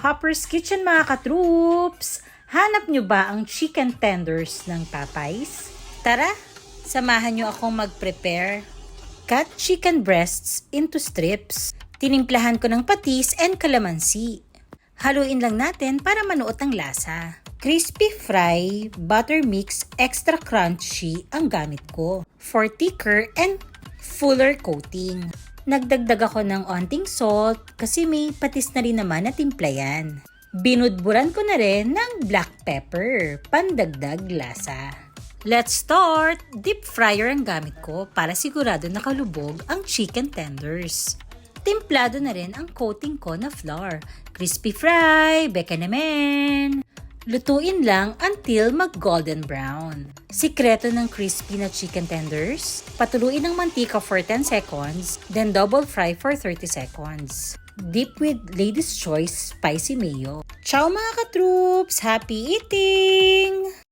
Hopper's Kitchen mga katroops! Hanap nyo ba ang chicken tenders ng Popeyes? Tara, samahan nyo akong mag-prepare. Cut chicken breasts into strips. Tinimplahan ko ng patis and calamansi. Haluin lang natin para manuot ang lasa. Crispy fry, butter mix, extra crunchy ang gamit ko. For thicker and fuller coating. Nagdagdag ako ng onting salt kasi may patis na rin naman na timplayan. Binudburan ko na rin ng black pepper, pandagdag lasa. Let's start! Deep fryer ang gamit ko para sigurado nakalubog ang chicken tenders. Timplado na rin ang coating ko na flour. Crispy fry, beka naman! Lutuin lang until mag-golden brown. Sikreto ng crispy na chicken tenders, patuluin ng mantika for 10 seconds, then double fry for 30 seconds. Dip with Lady's Choice Spicy Mayo. Ciao mga ka-troops! Happy eating!